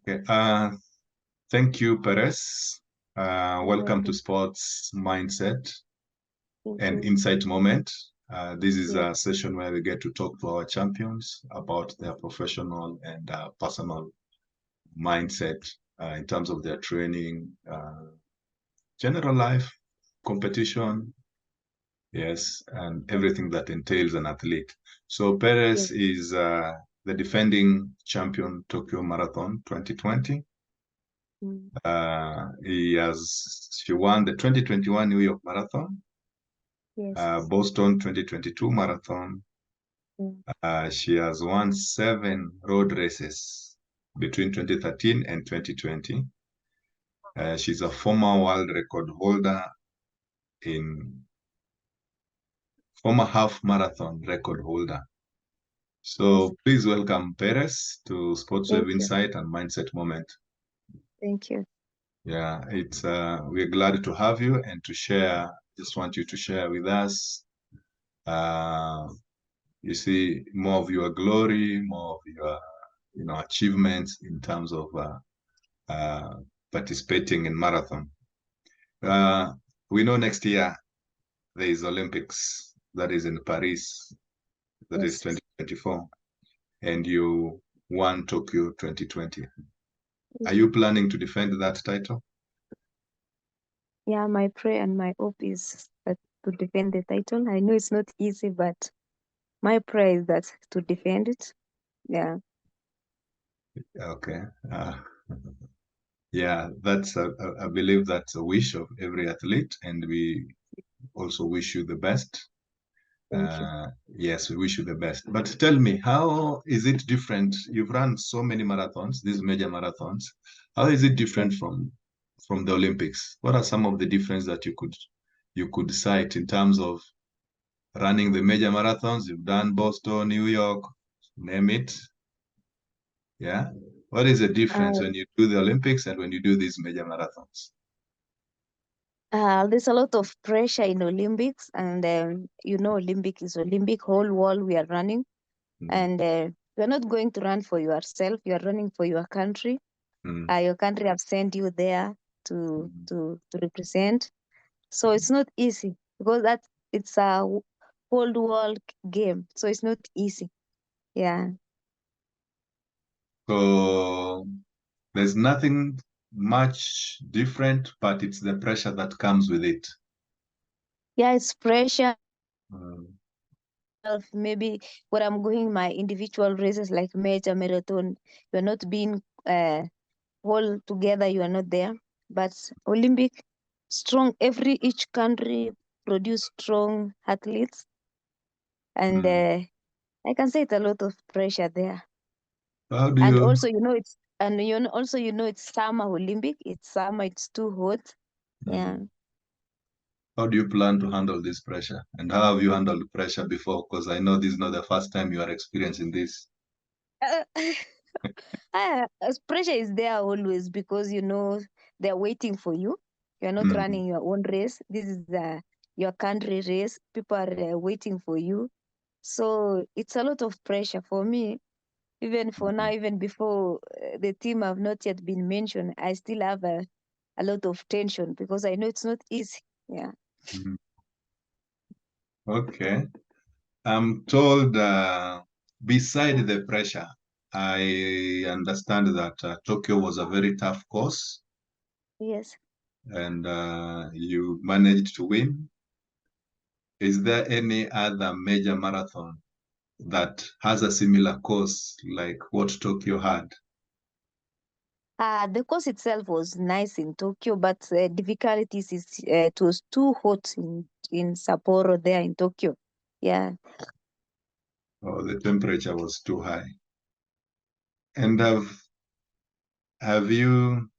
Okay. Thank you, Peris. You're Welcome to welcome. Sports Mindset Thank and you. Insight Moment. This is Yes, a session where we get to talk to our champions about their professional and personal mindset in terms of their training, general life, competition, yes, and everything that entails an athlete. So yes. Perez is the defending champion Tokyo Marathon 2020. Mm, She won the 2021 New York Marathon, yes. Boston 2022 Marathon. Mm, She has won 7 road races between 2013 and 2020. She's a former world record holder in former half marathon record holder. yes. So please welcome Peres to Thank Sportswave you. Insight and Mindset Moment. Thank you. Yeah, it's we're glad to have you and to share. Just want you to share with us. Uh, you see more of your glory, more of your achievements in terms of uh, participating in marathon. Uh, we know next year there is Olympics that is in Paris, that is Yes. 2024, and you won Tokyo 2020. Are Yes. you planning to defend that title? Yeah, my prayer and my hope is that to defend the title. I know it's not easy, but my prayer is that to defend it. Yeah. Okay. Yeah, I believe that's a wish of every athlete, and we also wish you the best. Thank you. Yes, we wish you the best. But tell me, how is it different? You've run so many marathons, these major marathons. How is it Yes. different from the Olympics? What are some of the difference that you could cite in terms of running the major marathons? You've done Boston, New York, name it. Yeah. What is the difference Uh, when you do the Olympics and when you do these major marathons? there's a lot of pressure in Olympics, and Olympic is Olympic. Whole world we are running, Mm, and you're not going to run for yourself. You are running for your country. mm, Your country have sent you there to mm. to represent. So it's not easy because it's a whole world game. So it's not easy. Yeah. So there's nothing much different, but it's the pressure that comes with it. Yeah, it's pressure. Mm, Maybe when I'm going my individual races like major marathon, you're not being all together, you are not there. But Olympic, strong, each country produce strong athletes. And mm. I can say it's a lot of pressure there. How do And you also, it's summer Olympic. It's summer, it's too hot. Yeah. mm, how do you plan to handle this pressure? And how have you handled pressure before? Because I know this is not the first time you are experiencing this. Uh, pressure is there always because they're waiting for you. You're not Mm, running your own race. This is your country race. People are waiting for you. So it's a lot of pressure for me. Even for now, mm, even before the team have not yet been mentioned, I still have a lot of tension because I know it's not easy. Yeah. mm. Okay. I'm told, beside the pressure, I understand that Tokyo was a very tough course Yes. and you managed to win. Is there any other major marathon that has a similar course like what Tokyo had? The course itself was nice in Tokyo, but difficulties is it was too hot in Sapporo there in Tokyo. Yeah. Or the temperature was too high? And have you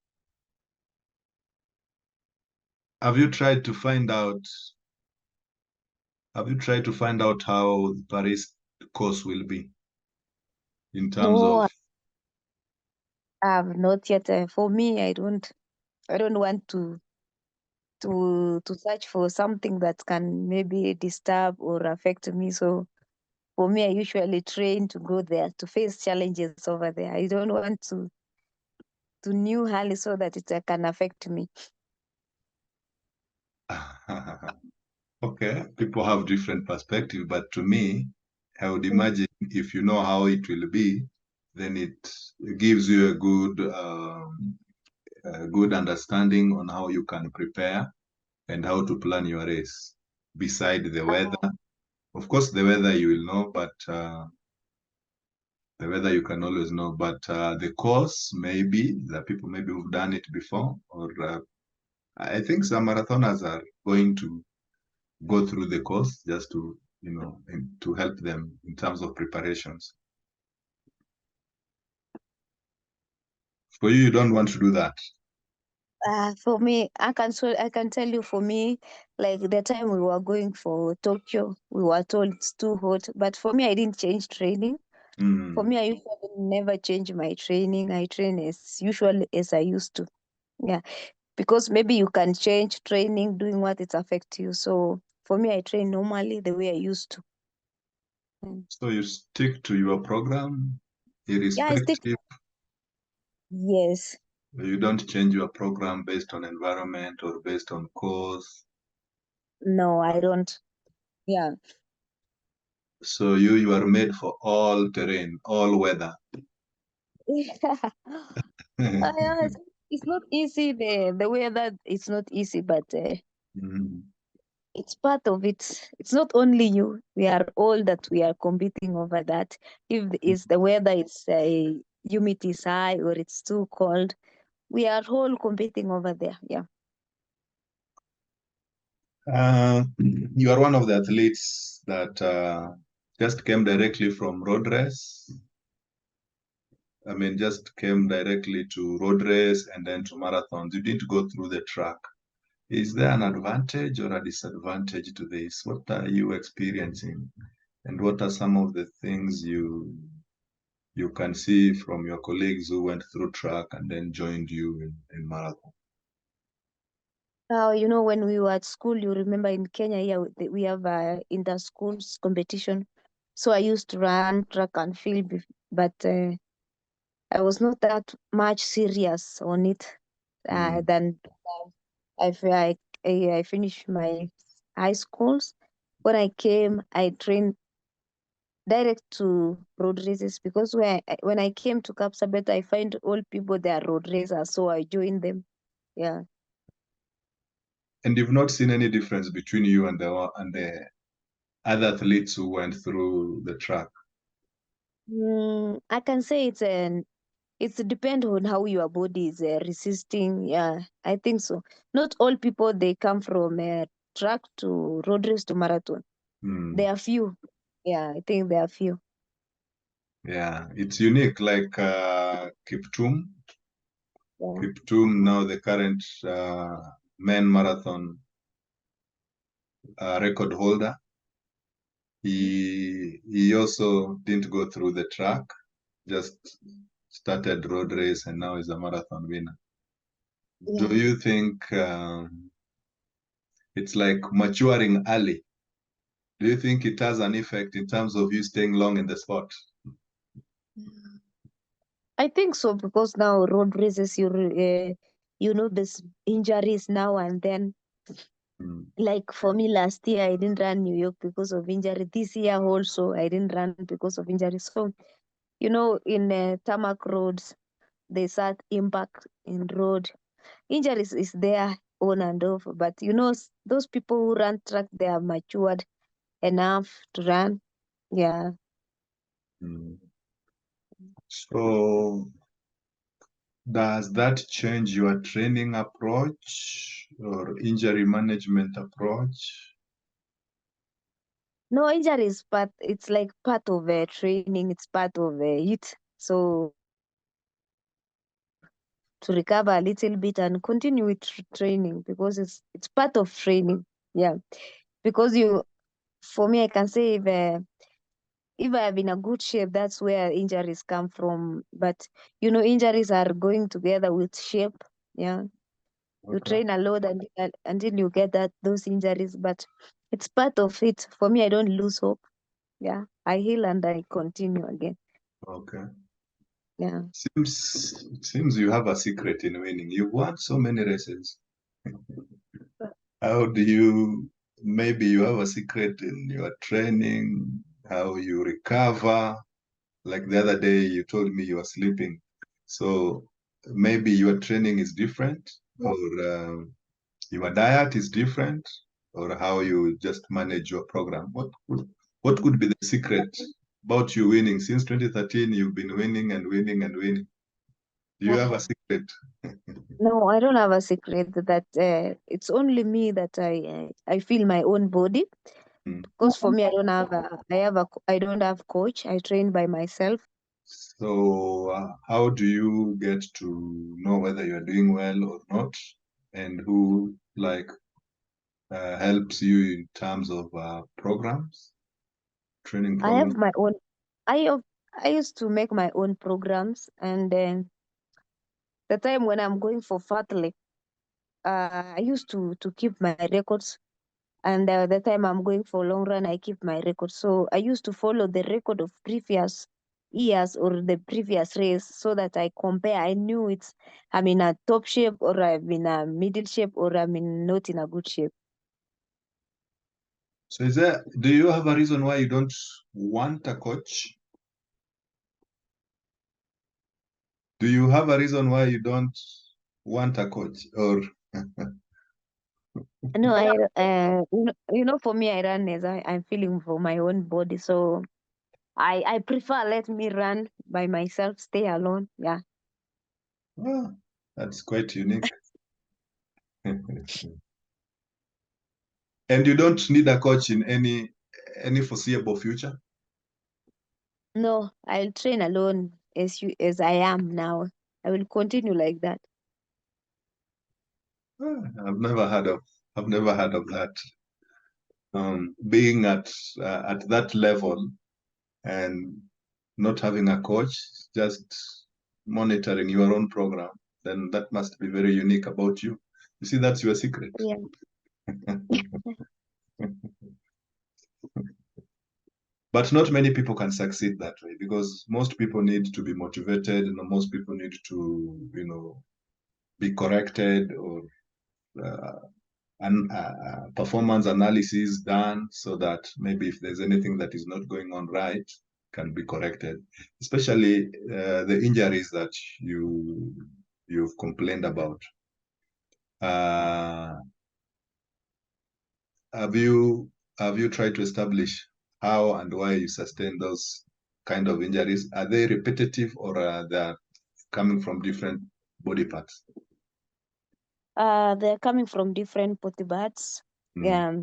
have you tried to find out how the Paris course will be in terms No, of I have not yet. For me, I don't want to search for something that can maybe disturb or affect me. So for me, I usually train to go there to face challenges over there. I don't want to. to new hali so that it can affect me. Okay, people have different perspective, but to me, I would imagine if you know how it will be, then it gives you a good understanding on how you can prepare and how to plan your race. Beside the weather, of course, the weather you will know, but the weather you can always know. But the course, maybe the people maybe who've done it before, or I think some marathoners are going to go through the course just to, to help them in terms of preparations. For you, you don't want to do that. For me, I can tell you, for me, like the time we were going for Tokyo, we were told it's too hot. But for me, I didn't change training. For Mm. me, I usually never change my training. I train as usually as I used to. Yeah, because maybe you can change training doing what it affects you. So for me, I train normally the way I used to. Mm. So you stick to your program, Yeah, I stick. irrespective. Yes. You don't change your program based on environment or based on course. No, I don't. Yeah. So you are made for all terrain, all weather. Yeah, it's not easy. The way that it's not easy, but Mm. it's part of it. It's not only you. We are all that we are competing over that. If it's the weather, it's humidity is high or it's too cold, we are all competing over there. Yeah. You are one of the athletes that just came directly from road race. I mean, just came directly to road race and then to marathons. You didn't go through the track. Is there an advantage or a disadvantage to this? What are you experiencing? And what are some of the things you can see from your colleagues who went through track and then joined you in marathon? Now, when we were at school, you remember in Kenya, here we have inter-schools competition. So I used to run track and field, but I was not that much serious on it. Mm. Then I finished my high schools. When I came, I trained direct to road races because when I came to Kapsabet, I find all people they are road racers, so I joined them. Yeah. And you've not seen any difference between you and the other athletes who went through the track? I can say it's depend on how your body is resisting. Yeah, I think so. Not all people they come from track to road race to marathon. Mm. There are few. Yeah, I think there are few. Yeah, it's unique. Like Yeah. Kiptum, now the current men marathon record holder. He also didn't go through the track, just started road race and now is a marathon winner. Do Yeah. you think it's like maturing early? Do you think it has an effect in terms of you staying long in the sport? I think so because now road races this injuries now and then. Mm. Like for me last year I didn't run New York because of injury. This year also I didn't run because of injury. So in tarmac roads there's that impact in road. Injuries is there on and off, but those people who run track they are matured enough to run. Yeah. Mm. So does that change your training approach or injury management approach? No, injury is part. It's like part of training. It's part of it. So to recover a little bit and continue with training because it's part of training. Yeah, because for me, I can say if I have in a good shape, that's where injuries come from. But injuries are going together with shape. Yeah, you Okay. train a lot until you get those injuries, but it's part of it. For me, I don't lose hope. Yeah, I heal and I continue again. Okay. Yeah. Seems you have a secret in winning. You've won so many races. How do you, maybe you have a secret in your training, how you recover? Like the other day, you told me you were sleeping. So maybe your training is different, or your diet is different, or how you just manage your program. What could be the secret about you winning? Since 2013, you've been winning and winning and winning. Do you have a secret? No, I don't have a secret that it's only me that I feel my own body. Mm. Because for me, I don't have coach. I train by myself. So, how do you get to know whether you're doing well or not, and who helps you in terms of programs, training I have programs? my own. I have, I used to make my own programs, and then the time when I'm going for Fatlik, I used to keep my records. And the time I'm going for long run, I keep my records. So I used to follow the record of previous years or the previous race so that I compare. I knew I'm in a top shape or I'm in a middle shape or not in a good shape. So, do you have a reason why you don't want a coach? Do you have a reason why you don't want a coach? Or No, for me, I run as I'm feeling for my own body. So I prefer let me run by myself, stay alone. Yeah. ah, that's quite unique. And you don't need a coach in any foreseeable future? No, I'll train alone as I am now. I will continue like that. Ah, I've never heard of that. Being at that level and not having a coach, just monitoring your own program, then that must be very unique about you. You see, that's your secret. Yeah. But not many people can succeed that way because most people need to be motivated and most people need to, be corrected or uh, performance analysis done so that maybe if there's anything that is not going on right, can be corrected. Especially the injuries that you've complained about. Uh, have you tried to establish how and why you sustain those kind of injuries? Are they repetitive or are they coming from different body parts? They're coming from different body parts. Mm, Yeah.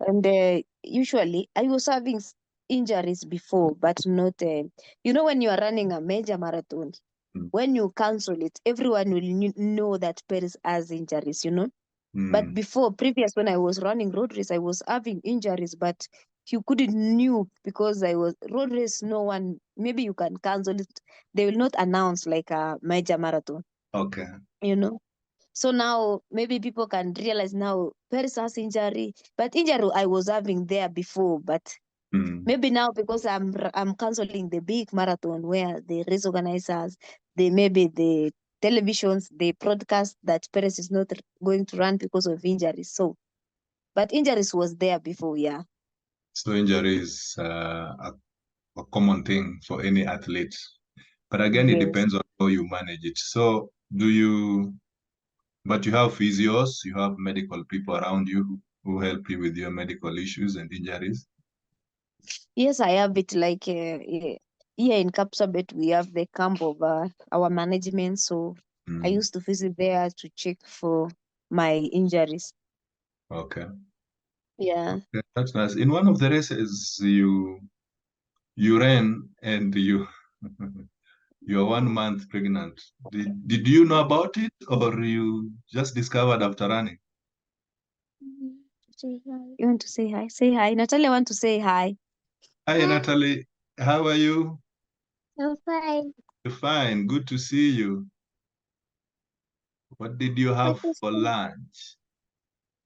And usually I was having injuries before, but not, when you are running a major marathon, mm, when you cancel it, everyone will know that Peris has injuries. But mm. before, previous when I was running road race, I was having injuries, but you couldn't knew because I was road race. No one, maybe you can cancel it. They will not announce like a major marathon, Okay. you know. So now maybe people can realize now Paris has injury, but injury I was having there before, but Mm. maybe now because I'm canceling the big marathon where the race organizers, maybe the televisions, they broadcast that Paris is not going to run because of injuries. So, but injuries was there before, yeah. So injury is a common thing for any athlete. But again, it Yes. depends on how you manage it. So but you have physios, you have medical people around you who help you with your medical issues and injuries. Yes, I have it like here in Kapsabet, we have the camp of our management. So I Mm, used to visit there to check for my injuries. okay. Yeah. Yeah, that's nice. In one of the races, you ran and you're 1 month pregnant. Did you know about it or you just discovered after running? Say hi. You want to say hi? Say hi. Natalia want to say hi. Hi, Natalie. How are you? I'm fine. You're fine. Good to see you. What did you What have is for lunch?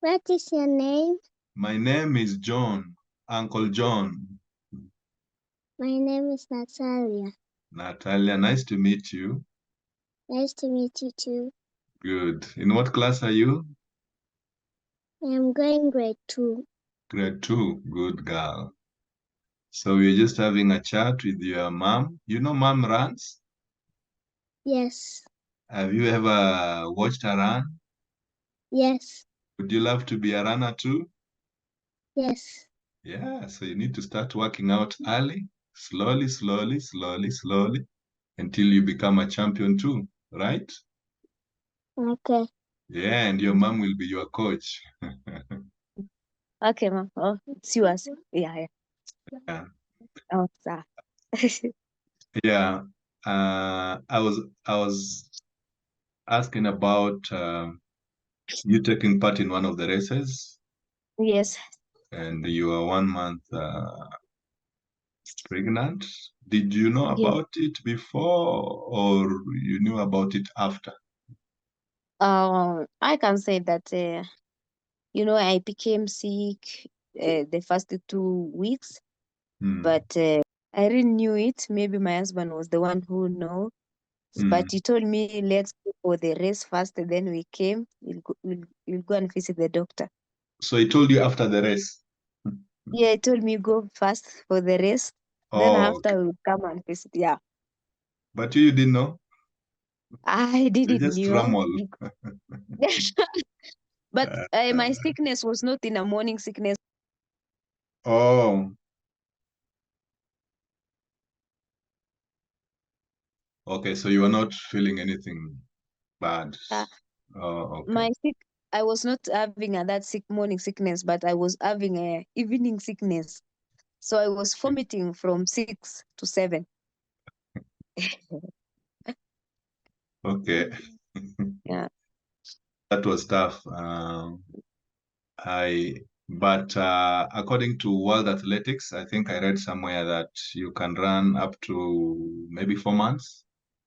what is your name? My name is John, Uncle John. My name is Natalia. Natalia, nice to meet you. Nice to meet you too. Good. In what class are you? I'm going grade 2. Grade 2. Good girl. So we're just having a chat with your mom. You know mom runs? Yes. Have you ever watched her run? Yes. Would you love to be a runner too? Yes. Yeah, so you need to start working out early, slowly, slowly, slowly, slowly, until you become a champion too, right? Okay. Yeah, and your mom will be your coach. Okay, ma'am. Oh, it's yours. Yeah, Yeah. yeah. Oh, sir. Yeah. I was asking about you taking part in one of the races, Yes, and you are 1 month pregnant. Did you know yes. about it before, or you knew about it after? I can say that I became sick the first 2 weeks, Hmm. but I really knew it. Maybe my husband was the one who know, Hmm. but he told me let's go for the race first. Then we came. We'll go and visit the doctor. So he told you after the race. Yeah, he told me go first for the race. Then Oh, okay. after we'll come and visit. Yeah, But you didn't know. I You didn't just know. ramble. But Uh, my sickness was not in a morning sickness. oh, okay. So you are not feeling anything bad. Uh, Oh, okay. my sick, I was not having that sick morning sickness, but I was having a evening sickness. So I was vomiting from 6 to 7. Okay. Yeah. That was tough. But according to World Athletics, I think I read somewhere that you can run up to maybe 4 months.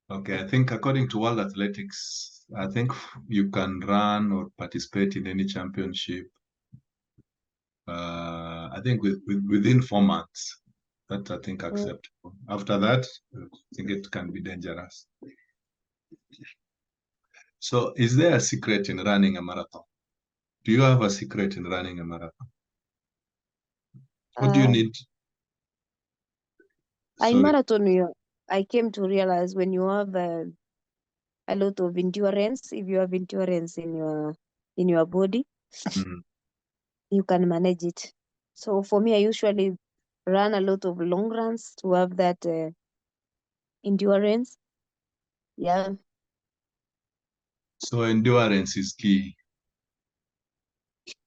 Okay, I think according to World Athletics, I think you can run or participate in any championship. I think within 4 months. That's I think Mm. acceptable. After that, I think it can be dangerous. So, is there a secret in running a marathon? Do you have a secret in running a marathon? What do you Uh, need? in Sorry. marathon, I came to realize when you have a lot of endurance, if you have endurance in your body, Mm. you can manage it. So for me, I usually run a lot of long runs to have that endurance. Yeah, So endurance is key.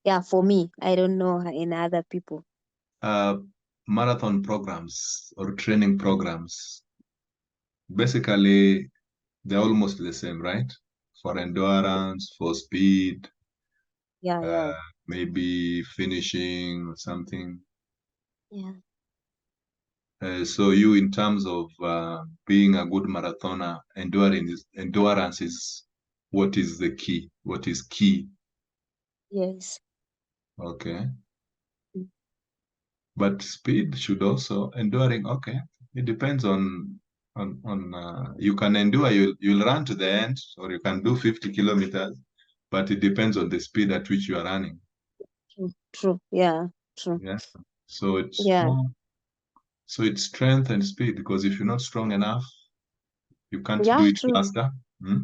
yeah. For me, I don't know in other people. Uh, Marathon programs or training programs, basically, they're almost the same, right? For endurance, for speed, Yeah, yeah, maybe finishing or something. yeah. So you, in terms of being a good marathoner, endurance is what is the key? What is key? Yes. Okay. Mm. But speed should also enduring. Okay, it depends on you can endure. You'll run to the end, or you can do 50 kilometers. But it depends on the speed at which you are running. True, true. Yeah, true. Yeah. So it's Yeah, more. So it's strength and speed, because if you're not strong enough, you can't do yeah, it true. faster. Hmm?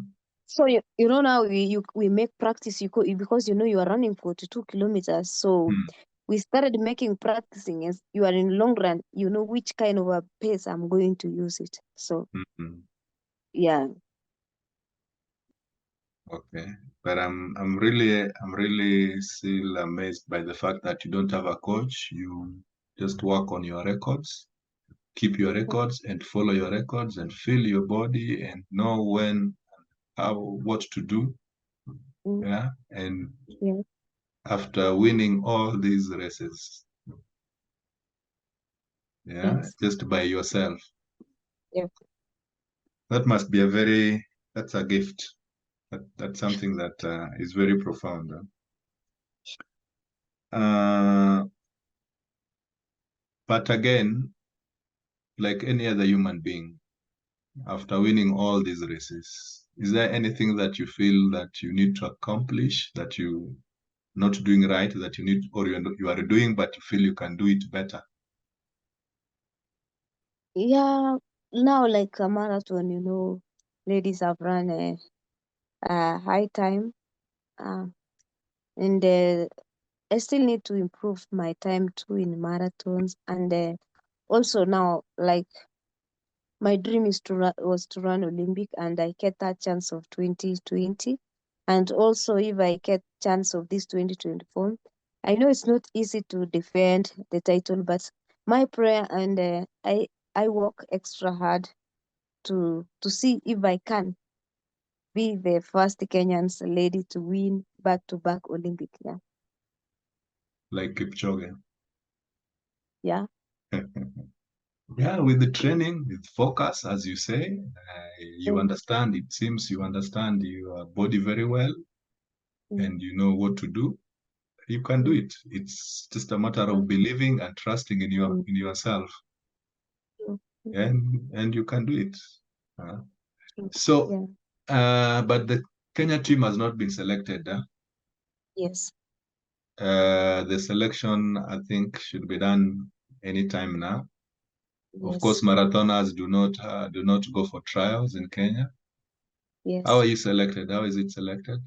So you know now we make practice because you are running 42 kilometers. So Hmm. we started making practicing as you are in long run. You know which kind of a pace I'm going to use it. So Hmm. Hmm. yeah, Okay. But I'm really still amazed by the fact that you don't have a coach. You just work on your records, keep your records and follow your records and feel your body and know when, how, what to do. mm, Yeah. And yeah, after winning all these races, yeah, yes, just by yourself, yeah, that must be that's a gift. That's something that is very profound. But again, like any other human being, after winning all these races, is there anything that you feel that you need to accomplish that you not doing right, that you need, or you are doing, but you feel you can do it better? Yeah, now like a marathon, ladies have run a high time, uh, and I still need to improve my time too in marathons. And also now, like my dream is was to run Olympic, and I get that chance of 2020. And also, if I get chance of this 2024, I know it's not easy to defend the title, but my prayer, and I work extra hard to see if I can be the first Kenyan lady to win back-to-back Olympic. Yeah, Like Kipchoge? yeah, Yeah, with the training, with focus, as you say, you mm, understand, it seems you understand your body very well mm, and you know what to do. You can do mm, it. It's just a matter of mm, believing and trusting in mm, yourself, mm, mm, and you can do it. Uh, mm. so, Yeah, but the Kenya team has not been selected. yes, The selection, I think, should be done anytime now. Of course, yes, marathoners do not go for trials in Kenya. How are yes. you selected? How is it selected?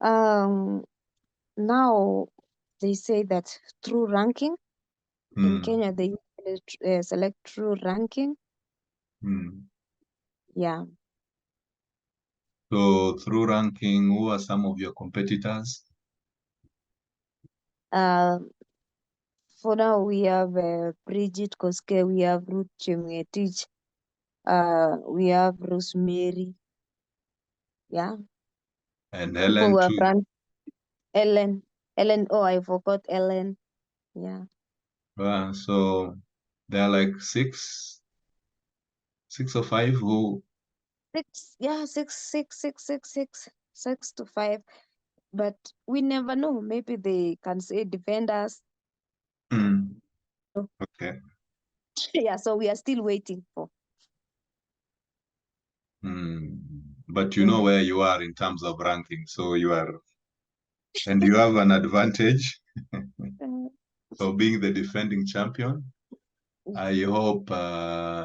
Um, Now they say that through ranking in Hmm. Kenya, they select through ranking. Hmm. Yeah. So through ranking, who are some of your competitors? Uh, for now, we have Bridget Koske, we have Ruth Chemgetich, we have Rosemary. Yeah. And People Helen who have too. run. Ellen. Ellen. Oh, I forgot Ellen. Yeah. So there are like six or five who. Six. Yeah. Six to five. But we never know. Maybe they can say defenders. Hmm. Okay. Yeah. So we are still waiting for. Hmm. But you know Mm. where you are in terms of ranking, so you are, and you have an advantage Uh, of being the defending champion. mm, I hope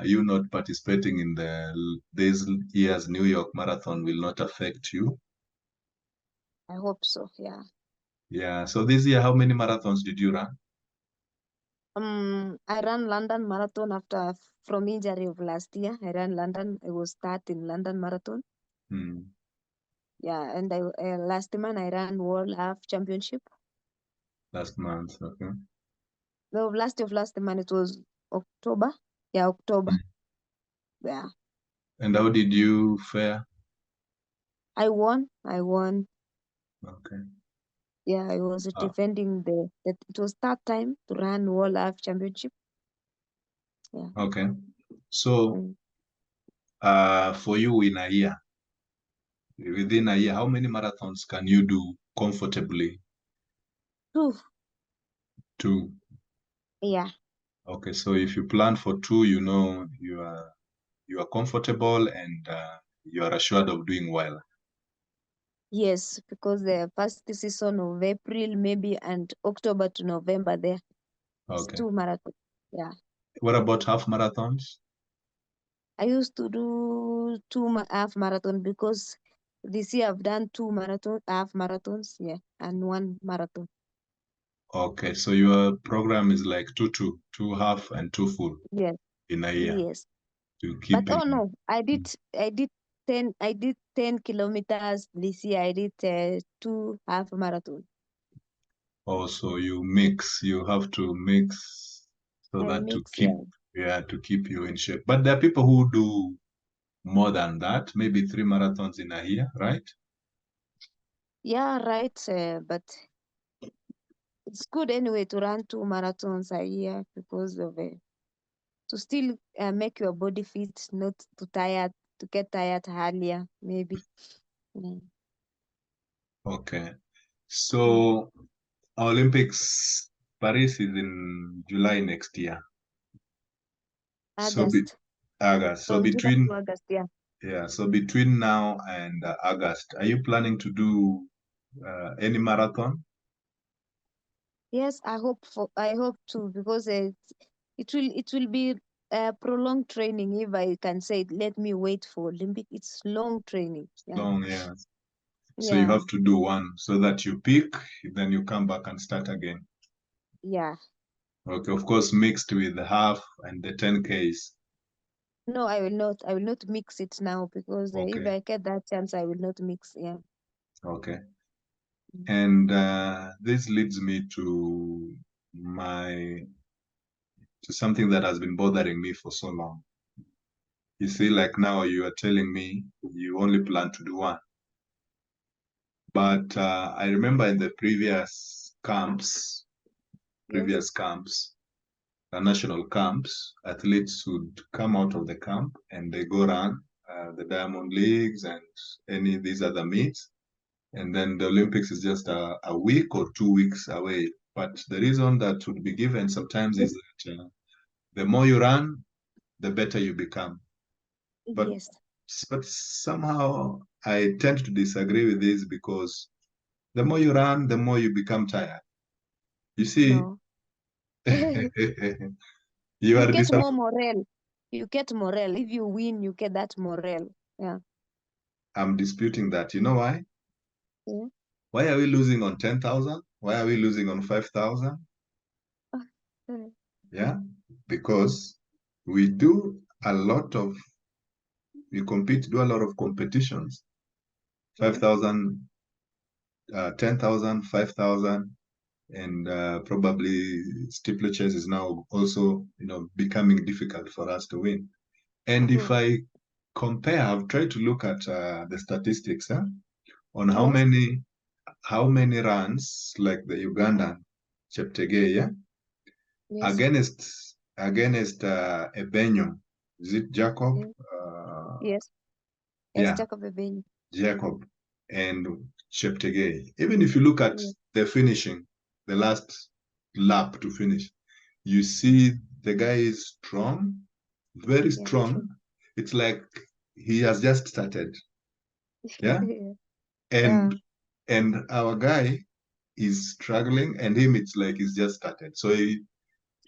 you not participating in this year's New York Marathon will not affect you. I hope so. Yeah. Yeah. So this year, how many marathons did you run? I ran London Marathon after from injury of last year. I ran London. I was start in London Marathon. Hmm. Yeah, and I last month I ran World Half Championship. Last month. Okay. No, last month it was October. Yeah, October. Hmm. Yeah, And how did you fare? I won. I won. Okay. Yeah, I was defending it was third time to run World Half Championship. Yeah. Okay. So, Mm. for you in a year, within a year, how many marathons can you do comfortably? Two. Two. Yeah. Okay. So if you plan for two, you know you are comfortable and you are assured of doing well. Yes, because the first season of April maybe and October to November there. It's Okay. two marathons. Yeah. What about half marathons? I used to do half marathon because this year I've done half marathons, yeah, and one marathon. Okay, so your program is like two half and two full Yes, in a year yes. to But keep oh in. no, I did 10 kilometers this year. I did two half marathon. Also, you have to mix so I that mix, yeah. to keep you in shape. But there are people who do more than that, maybe three marathons in a year, right? Yeah, right. But it's good anyway to run two marathons a year because of to still make your body fit, not to get tired earlier, maybe. Mm. Okay. Mm. So Olympics, Paris is in July next year. So August. August. So from July between to August. Yeah. so between now and August, are you planning to do any marathon? Yes, I hope to, because it will be prolonged training, if I can say. Let me wait for Olympic. It's long training. Yeah. Long, yeah. So you Yeah. have to do one so that you peak, then you come back and start again. Yeah. Okay, of course, mixed with the half and the 10Ks. No, I will not. I will not mix it now, because if Okay, I get that chance, I will not mix. Yeah. okay. Mm. And this leads me to my to something that has been bothering me for so long. You see, like now you are telling me you only plan to do one. But I remember in the Yes. the national camps, athletes would come out of the camp and they go run the Diamond Leagues and any these other meets. And then the Olympics is just a week or 2 weeks away. But the reason that would be given sometimes is that the more you run, the better you become. But Yes. but somehow I tend to disagree with this because the more you run, the more you become tired. You see, No. you You are get disappointed. more morale. You get morale. If you win, you get that morale. Yeah. I'm disputing that. You know why? Yeah. Why are we losing on 10,000? Why are we losing on 5,000? Mm. Yeah, because we do a lot of, we compete, do a lot of competitions. Yeah. 5,000, 10,000, 5,000, and probably steeplechase is now also, becoming difficult for us to win. And if Mm. I compare, I've tried to look at the statistics on Yes. how many runs like the Ugandan Cheptegei, yeah, Yes. against Ebenyo. Is it Jacob? Yeah. Yes. Yes. Yeah, Jacob Ebeni. Jacob and Cheptegei. Even if you look at Yeah. the finishing, the last lap to finish, you see the guy is strong, very Yeah. strong. True. It's like he has just started. Yeah. Yeah. And our guy is struggling, and him it's like he's just started. So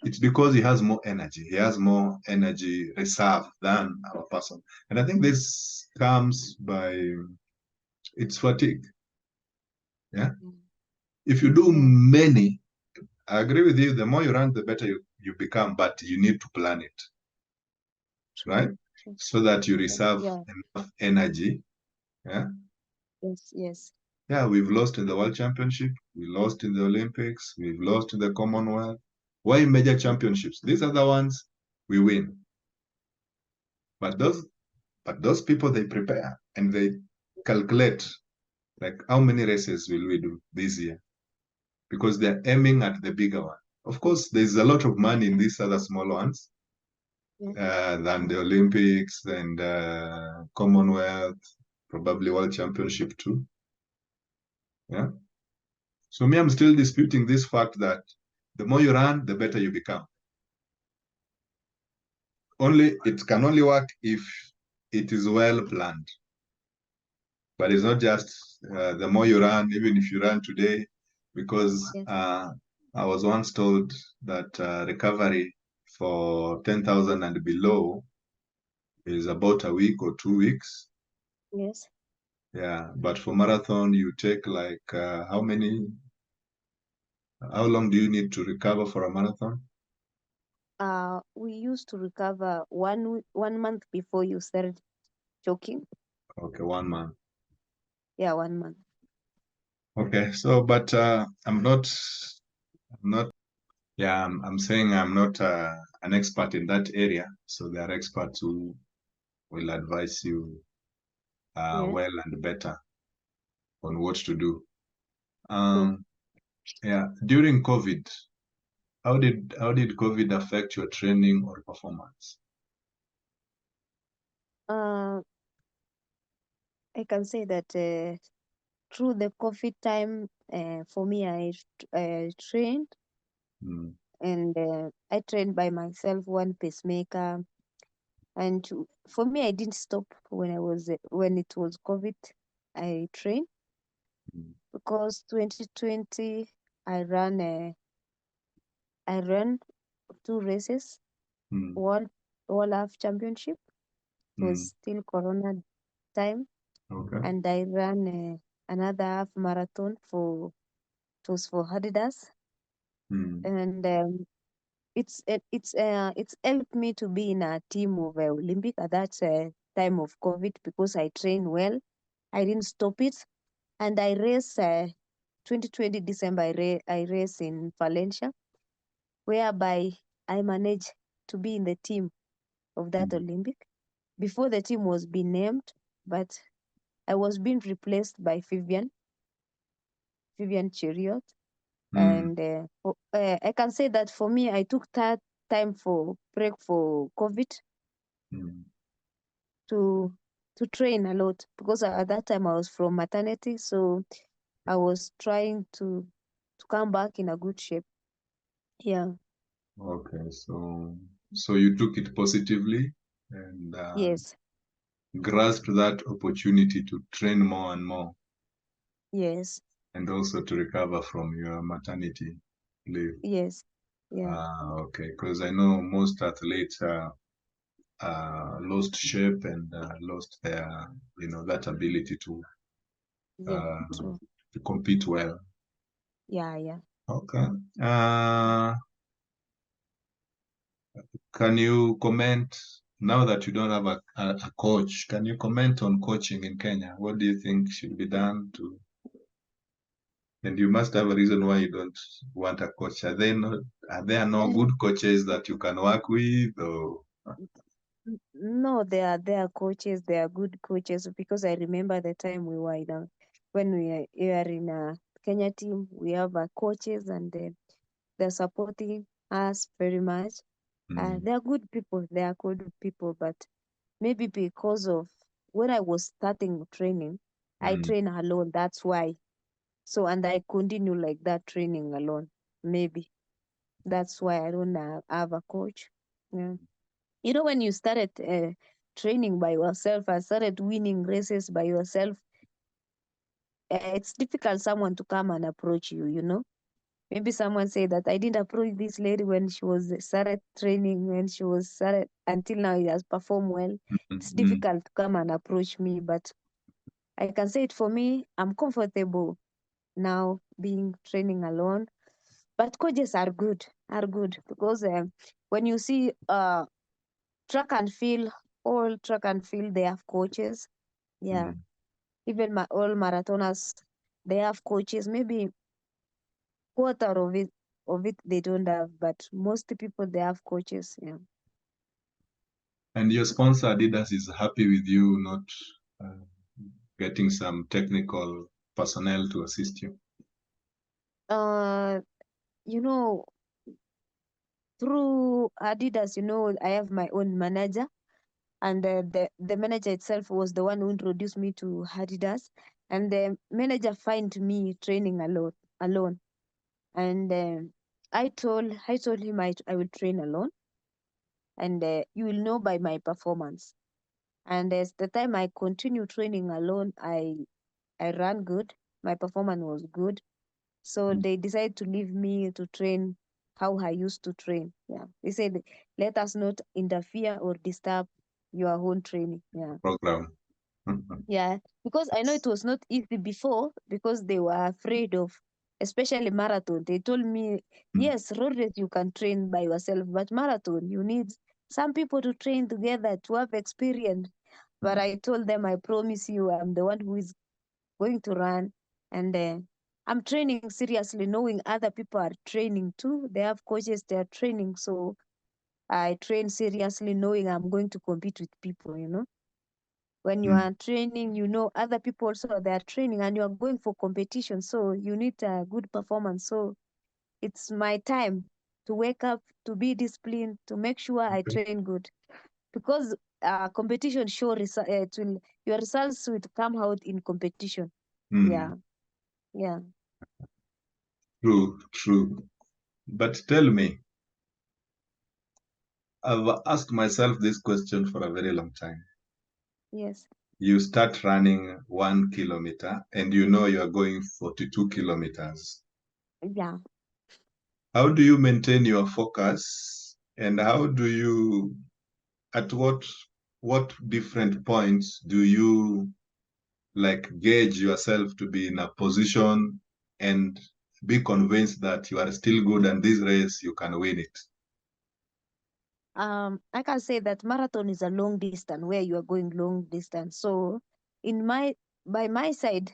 it's because he has more energy. He has more energy reserve than our person. And I think this comes by it's fatigue. Yeah. Mm. If you do Yeah. many, I agree with you, the more you run, the better you become, but you need to plan it, right? True. True. So that you Yeah. reserve Yeah. enough energy. Yeah. Yes. Yes. Yeah, we've lost in the World Championship, we lost in the Olympics, we've lost in the Commonwealth. Why major championships? These are the ones we win. But those people, they prepare and they calculate like how many races will we do this year, because they're aiming at the bigger one. Of course, there's a lot of money in these other small ones Yeah. than the Olympics and Commonwealth, probably World Championship too. Yeah. So me, I'm still disputing this fact that the more you run, the better you become. It can only work if it is well planned. But it's not just the more you run, even if you run today, because Yes. I was once told that recovery for 10,000 and below is about a week or 2 weeks. Yes. Yeah, but for marathon, you take like how long do you need to recover for a marathon? We used to recover 1 month before you started jogging. Okay, 1 month. Yeah, 1 month. Okay, so, but I'm not, yeah, I'm saying I'm not an expert in that area. So there are experts who will advise you Yeah. well and better on what to do. True. Yeah, during COVID, how did COVID affect your training or performance? Uh, I can say that through the COVID time, for me, I trained, Mm, and I trained by myself, one pacemaker, And for me, I didn't stop when it was COVID. I trained because 2020 I ran 2 races, Mm. World Half Championship. It was Mm. still Corona time, Okay. and I ran another half marathon it was for Adidas, Mm. and it's helped me to be in a team of Olympic at that time of COVID because I trained well. I didn't stop it, and I race 2020 December. I race in Valencia, whereby I managed to be in the team of that Mm. Olympic. Before the team was being named, but I was being replaced by Vivian Cheriot. Mm. And I can say that for me, I took that time for break for COVID Mm. to train a lot because at that time I was from maternity, so I was trying to come back in a good shape. Yeah. Okay, so you took it positively and Yes. grasped that opportunity to train more and more, Yes. and also to recover from your maternity leave. Yes. Yeah. Okay, because I know most athletes lost shape and lost their, that ability Yeah. uh, True. to compete well. Yeah. Yeah. Okay. Can you comment, now that you don't have a coach, can you comment on coaching in Kenya? What do you think should be done to, and you must have a reason why you don't want a coach. Are there no good coaches that you can work with, or? No, they are coaches. They are good coaches because I remember the time when we are in a Kenya team. We have our coaches and they're supporting us very much. Mm. They are good people. They are good people, but maybe because of when I was starting training, I Mm. train alone. That's why. So and I continue like that training alone. Maybe that's why I don't have a coach. Yeah. When you started training by yourself and started winning races by yourself, it's difficult someone to come and approach you. Maybe someone say that I didn't approach this lady when she was started training, when she was started until now he has performed well. It's Mm. difficult to come and approach me, but I can say it for me, I'm comfortable now being training alone. But coaches are good because when you see track and field, all track and field, they have coaches. Yeah, Mm. even all marathoners, they have coaches. Maybe quarter of it they don't have, but most people they have coaches. Yeah. And your sponsor Adidas is happy with you not uh, getting some technical personnel to assist you. Uh, you know, through Adidas, I have my own manager, and the manager itself was the one who introduced me to Adidas, and the manager find me training alone, and I told him I will train alone, and you will know by my performance. And as the time I continue training alone, I ran good. My performance was good. So Mm. they decided to leave me to train how I used to train. Yeah. They said, let us not interfere or disturb your own training. Yeah. Program. Yeah. Because I know it was not easy before because they were afraid of, especially marathon. They told me, yes, road race you can train by yourself, but marathon, you need some people to train together to have experience. But I told them, I promise you, I'm the one who is going to run. And I'm training seriously, knowing other people are training too. They have coaches, they are training. So I train seriously, knowing I'm going to compete with people. When you Mm. are training, other people also they are training and you are going for competition. So you need a good performance. So it's my time to wake up, to be disciplined, to make sure I Okay. train good. Because competition your results will come out in competition. Mm. Yeah. Yeah. True, true. But tell me, I've asked myself this question for a very long time. Yes. You start running 1 kilometer and you know you are going 42 kilometers. Yeah. How do you maintain your focus, and how do you, at what different points do you like gauge yourself to be in a position and be convinced that you are still good and this race you can win it? I can say that marathon is a long distance where you are going long distance. So in my by my side,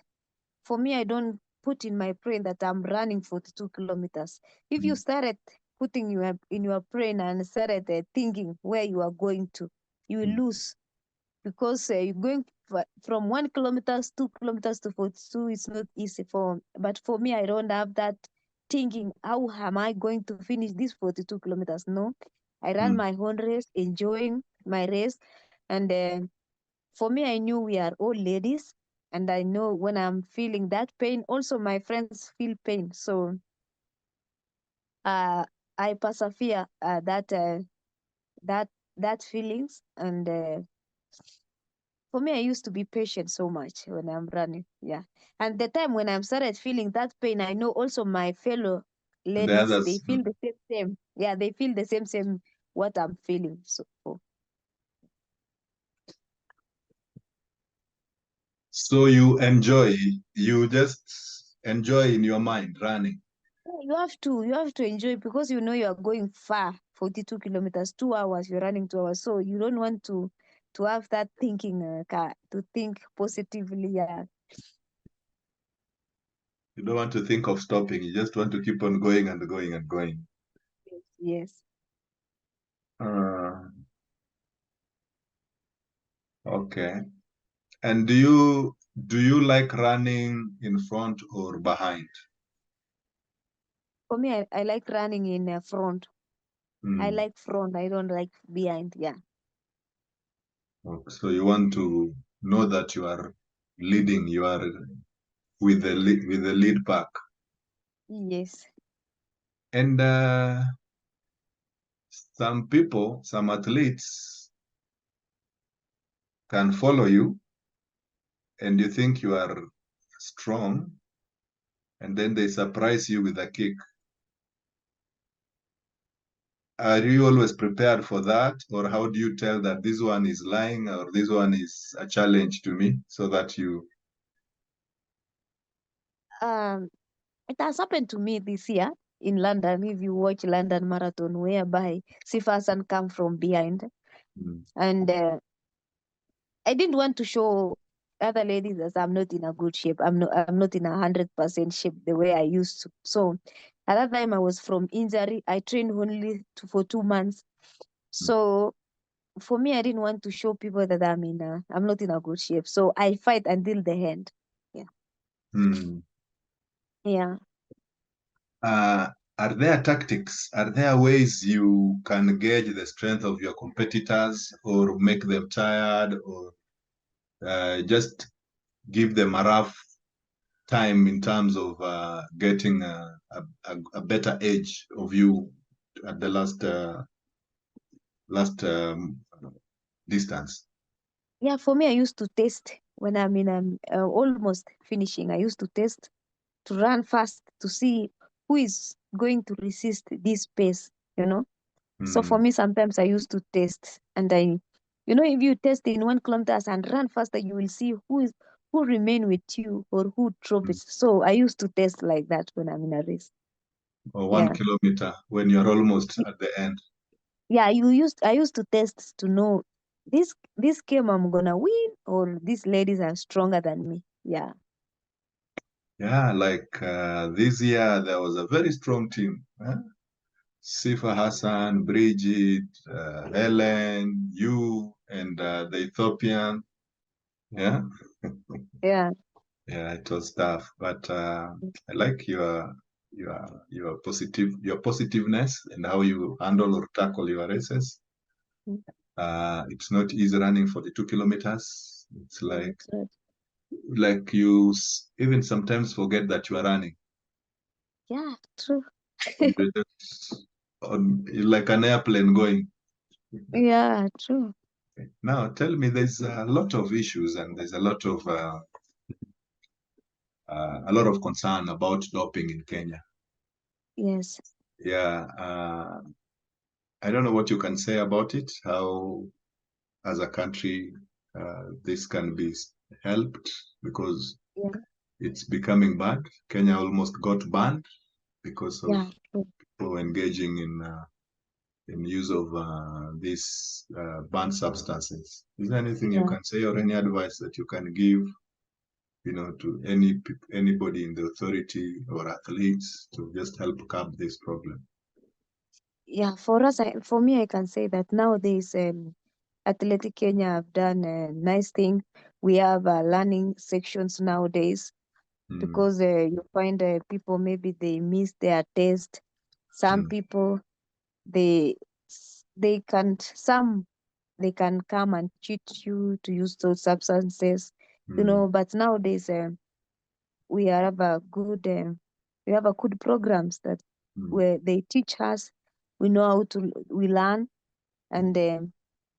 for me, I don't put in my brain that I'm running 42 kilometers. If you Mm, started putting your in your brain and started thinking where you are going to, you will mm, lose because you're going from 1 kilometers, 2 kilometers to 42. It's not easy for. But for me, I don't have that thinking. How am I going to finish these 42 kilometers? No, I ran mm. my own race, enjoying my race, and for me, I knew we are all ladies, and I know when I'm feeling that pain, also my friends feel pain. So uh, I persevere that that feelings, and for me, I used to be patient so much when I'm running. Yeah, and the time when I'm started feeling that pain, I know also my fellow The ladies they others. feel the same. Yeah, they feel the same what I'm feeling. So you just enjoy in your mind running. Yeah, you have to enjoy because you know you are going far, 42 kilometers, 2 hours, you're running 2 hours. So you don't want to have that thinking, to think positively. Yeah. You don't want to think of stopping. You just want to keep on going and going and going. Yes. Uh, okay. And do you like running in front or behind? For me, I like running in front. I Hmm. like front. I don't like behind. Yeah. Okay. So you want to know that you are leading, you are with the lead pack. Yes. And some people, some athletes can follow you and you think you are strong, and then they surprise you with a kick. Are you always prepared for that, or how do you tell that this one is lying or this one is a challenge to me so that you? Um, it has happened to me this year in London. If you watch London Marathon, whereby Sifasan come from behind, Mm, and I didn't want to show other ladies that I'm not in a good shape. I'm not in 100% shape the way I used to. So at that time I was from injury. I trained only for 2 months. mm, So for me, I didn't want to show people that I'm not in a good shape. So I fight until the end. Yeah. mm. Yeah. Uh, are there tactics? Are there ways you can gauge the strength of your competitors or make them tired or just give them a rough time in terms of getting a better edge of you at the last distance? Yeah. For me, I used to test when I'm almost finishing. I used to test to run fast to see who is going to resist this pace, you know. So for Mm, me, sometimes I used to test, and if you test in 1 kilometers and run faster, you will see who remain with you or who drop it. mm. So I used to test like that when I'm in a race. Or one Yeah, kilometer when you're almost at the end. yeah. I used to test to know this game I'm gonna win or these ladies are stronger than me. Yeah, Yeah, like this year there was a very strong team. Sifa Hassan, Bridget, Helen, you, and the Ethiopian. Yeah, yeah. yeah, it was tough, but I like your positiveness and how you handle or tackle your races. Mm, It's not easy running 42 kilometers. It's like that's right. you even sometimes forget that you are running. Yeah, true. You're just you're like an airplane going. Yeah, true. Now, tell me, there's a lot of issues and there's a lot of concern about doping in Kenya. Yes. Yeah, I don't know what you can say about it, how as a country this can be helped, because Yeah. it's becoming bad. Kenya almost got banned because of Yeah. True. people engaging in use of these banned substances. Is there anything you Yeah. can say or any advice that you can give, to anybody in the authority or athletes to just help curb this problem? Yeah. For us, for me, I can say that nowadays, Athletic Kenya have done a nice thing. We have learning sections nowadays Mm, because you find people maybe they miss their test. Some mm, people they they can't. Some they can come and cheat you to use those substances, mm, But nowadays, we have a good programs that mm, where they teach us. We know how to we learn, and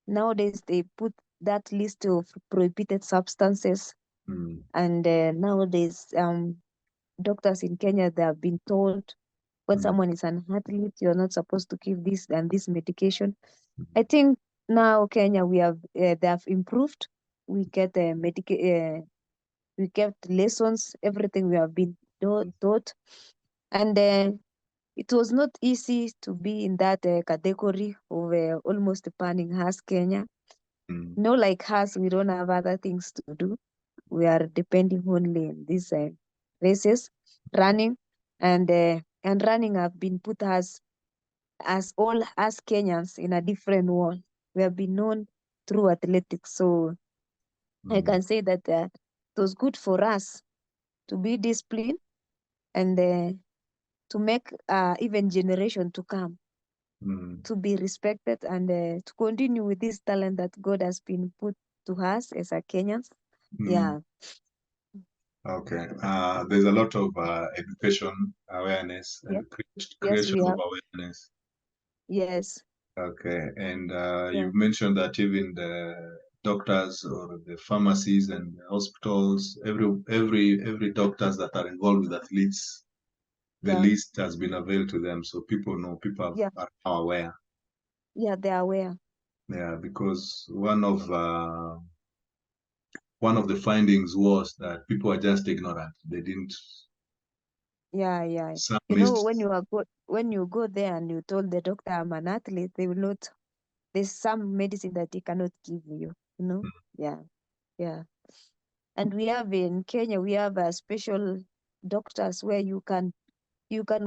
nowadays they put that list of prohibited substances. mm, And nowadays, doctors in Kenya, they have been told when mm, someone is an athlete, you're not supposed to give this and this medication. I think now Kenya, they have improved. We get we get lessons, everything we have been taught, and it was not easy to be in that category of almost banning us, Kenya. mm, No, like us, we don't have other things to do. We are depending only on these races, running, and running have been put as all as Kenyans in a different world. We have been known through athletics, so I mm, can say that it was good for us to be disciplined and to make even generation to come mm, to be respected and to continue with this talent that God has been put to us as a Kenyans. mm. Yeah, Okay. There's a lot of education awareness yeah, and yes, creation we of have. awareness. Yes, Okay. And yeah, you mentioned that even the doctors or the pharmacies and the hospitals, every doctors that are involved with athletes, the yeah, list has been availed to them, so people know, yeah, are now aware. yeah, they are aware. Yeah, because one of the findings was that people are just ignorant. They didn't. Yeah, yeah. Some When missed. when you go there and you told the doctor I'm an athlete, they will not. There's some medicine that he cannot give you. Yeah, yeah. And we have in Kenya, we have a special doctors where you can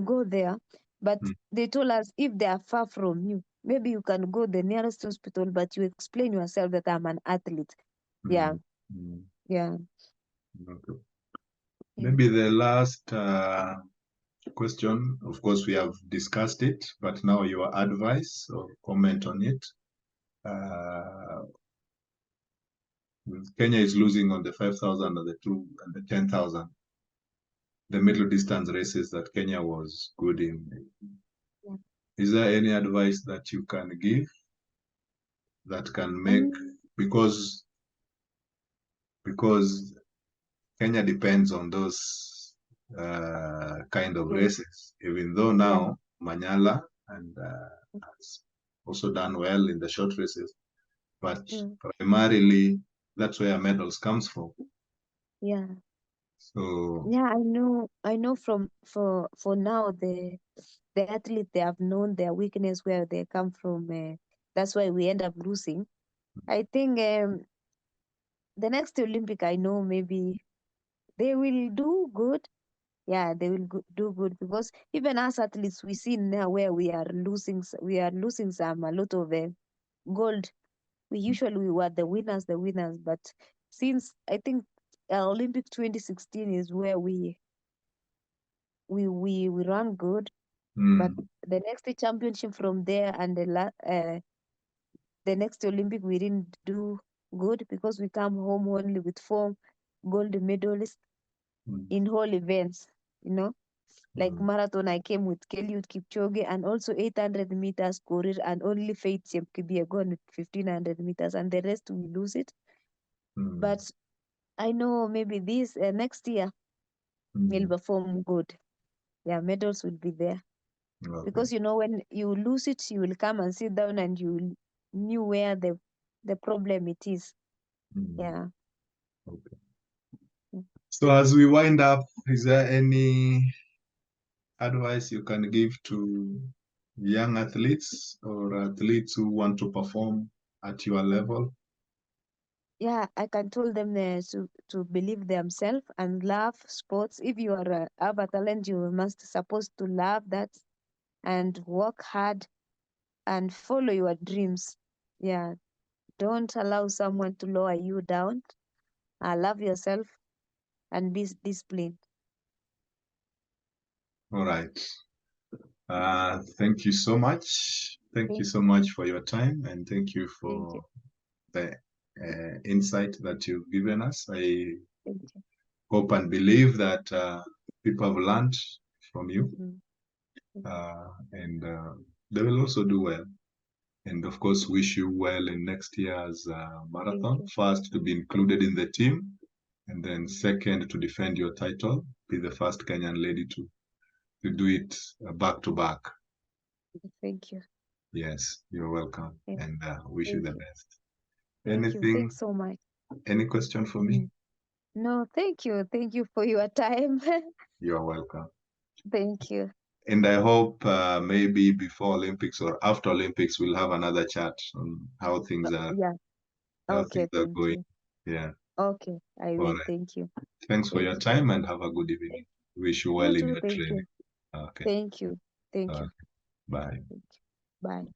go there, but Mm, they told us if they are far from you, maybe you can go the nearest hospital, but you explain yourself that I'm an athlete. Yeah, mm, mm, yeah, okay. yeah, Maybe the last question, of course, we have discussed it, but now your advice or comment on it. Uh, Kenya is losing on the 5,000 and the 2 and the 10,000, the middle distance races that Kenya was good in. yeah. Is there any advice that you can give that can make, Mm, because because Kenya depends on those kind of yes, races, even though yeah, now Manyala and has also done well in the short races, but yeah, primarily that's where medals comes from. yeah. So, Yeah, I know from for now the athlete they have known their weakness where they come from. That's why we end up losing. I think the next Olympic, I know maybe they will do good. Yeah, they will do good because even us athletes, we see now where we are losing. We are losing some a lot of gold. We usually were the winners. But since I think Olympic 2016 is where we run good. But mm, the next championship from there and the next Olympic we didn't do good because we come home only with 4 gold medalists mm, in all events. You know. Like Mm. marathon, I came with Eliud Kipchoge and also 800 meters Korir, and only Faith Chepchirchir gone with 1500 meters, and the rest we lose it. Mm. But I know maybe this next year we'll Mm. perform good. Yeah, medals will be there. Okay. Because when you lose it, you will come and sit down and you will knew where the problem it is. Mm. Yeah. Okay. Mm. So as we wind up, is there any advice you can give to young athletes or athletes who want to perform at your level? Yeah, I can tell them to believe themselves and love sports. If you are have a talent, you must supposed to love that and work hard and follow your dreams. Yeah, don't allow someone to lower you down. Love yourself and be disciplined. All right. Thank you so much. Thank you Thank so you. much for your time, and thank you Thank you. for the insight that you've given us. I Thank you. hope and believe that people have learned from you, Mm. and they will also do well. And of course, wish you well in next year's Thank marathon. you. First, to be included in the team, and then second, to defend your title, be the first Kenyan lady to do it back to back. Thank you. Yes, you're welcome, Yeah. and wish you Thank the you. best. Thank you. Anything, Thanks so much. any question for me? Mm. No, thank you. Thank you for your time. You're welcome. Thank you. And I hope maybe before Olympics or after Olympics, we'll have another chat on how things are, Yeah. how things Okay. are Thank going. you. Yeah. Okay. I All will. right. Thank you. Thanks for Thank your you. time and have a good evening. Wish you You well in too. your Thank training. you. Okay. Thank you. Thank you. Bye. Thank you. Bye.